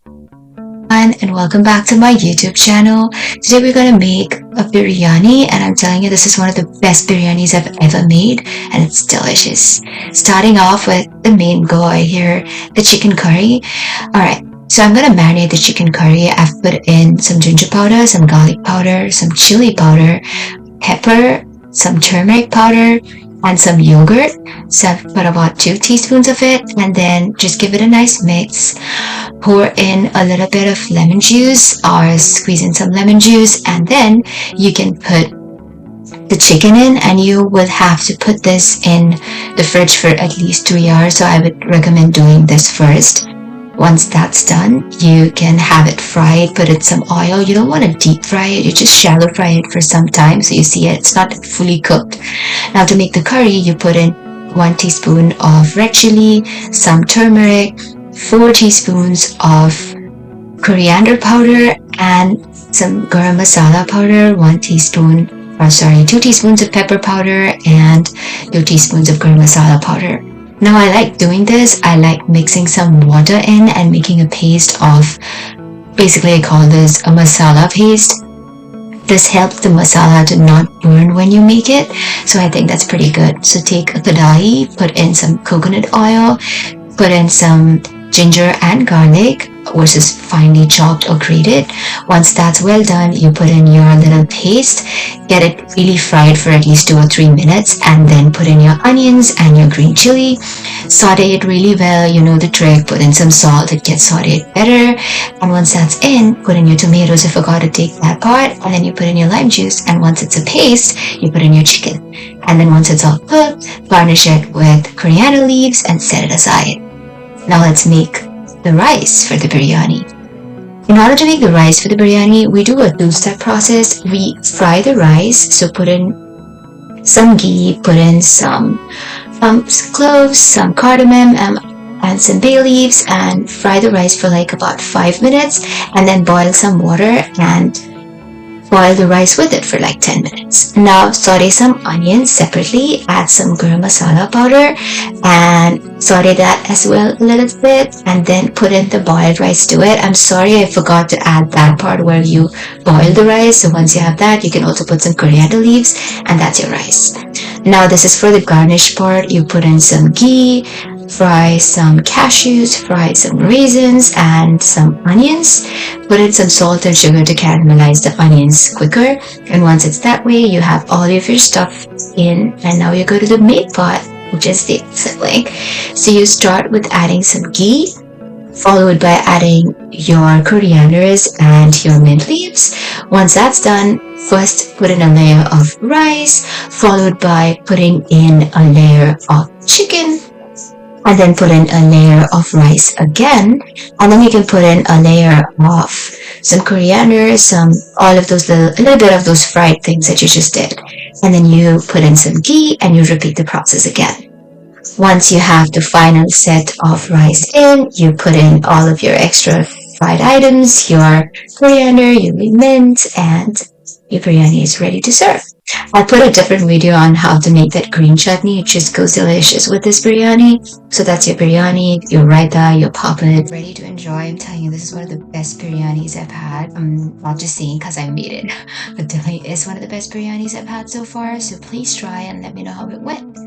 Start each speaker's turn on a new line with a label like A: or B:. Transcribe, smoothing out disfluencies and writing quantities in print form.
A: And welcome back to my YouTube channel. Today we're gonna make a biryani, and I'm telling you this is one of the best biryanis I've ever made, and it's delicious. Starting off with the main goy here, the chicken curry. Alright, so I'm gonna marinate the chicken curry. I've put in some ginger powder, some garlic powder, some chili powder, pepper, some turmeric powder, and some yogurt. So I've put about 2 teaspoons of it, and then just give it a nice mix. Pour in a little bit of lemon juice or squeeze in some lemon juice, and then you can put the chicken in, and you will have to put this in the fridge for at least 3 hours. So I would recommend doing this first. Once that's done, you can have it fried, put in some oil. You don't want to deep fry it, you just shallow fry it for some time so you see it's not fully cooked. Now to make the curry, you put in 1 teaspoon of red chili, some turmeric, 4 teaspoons of coriander powder, and some garam masala powder, 2 teaspoons of pepper powder, and 2 teaspoons of garam masala powder. Now I like doing this. I like mixing some water in and making a paste of, basically I call this a masala paste. This helps the masala to not burn when you make it, so I think that's pretty good. So take a kadai, put in some coconut oil, put in some ginger and garlic, which is finely chopped or grated. Once that's well done, you put in your little paste, get it really fried for at least 2 or 3 minutes, and then put in your onions and your green chili. Saute it really well, you know the trick. Put in some salt, it gets sauteed better. And once that's in, put in your tomatoes. I forgot to take that part. And then you put in your lime juice, and once it's a paste, you put in your chicken. And then once it's all cooked, garnish it with coriander leaves and set it aside. Now let's make the rice for the biryani. In order to make the rice for the biryani, we do a 2-step process. We fry the rice, so put in some ghee, put in some cloves, some cardamom, and some bay leaves, and fry the rice for like about 5 minutes, and then boil some water and boil the rice with it for like 10 minutes. Now saute some onions separately, add some garam masala powder and saute that as well a little bit, and then put in the boiled rice to it. I'm sorry I forgot to add that part where you boil the rice. So once you have that, you can also put some coriander leaves, and that's your rice. Now this is for the garnish part. You put in some ghee, fry some cashews, fry some raisins and some onions. Put in some salt and sugar to caramelize the onions quicker. And once it's that way, you have all of your stuff in, and now you go to the main part, which is the sibling. So you start with adding some ghee, followed by adding your corianders and your mint leaves. Once that's done, first put in a layer of rice, followed by putting in a layer of chicken, and then put in a layer of rice again, and then you can put in a layer of some coriander, all of those a little bit of those fried things that you just did, and then you put in some ghee and you repeat the process again. Once you have the final set of rice in, you put in all of your extra fried items, your coriander, your mint, and your biryani is ready to serve. I put a different video on how to make that green chutney. It just goes delicious with this biryani. So that's your biryani, your raita, your papad. Ready to enjoy. I'm telling you, this is one of the best biryanis I've had. I'm not just saying because I made it, but definitely is one of the best biryanis I've had so far. So please try and let me know how it went.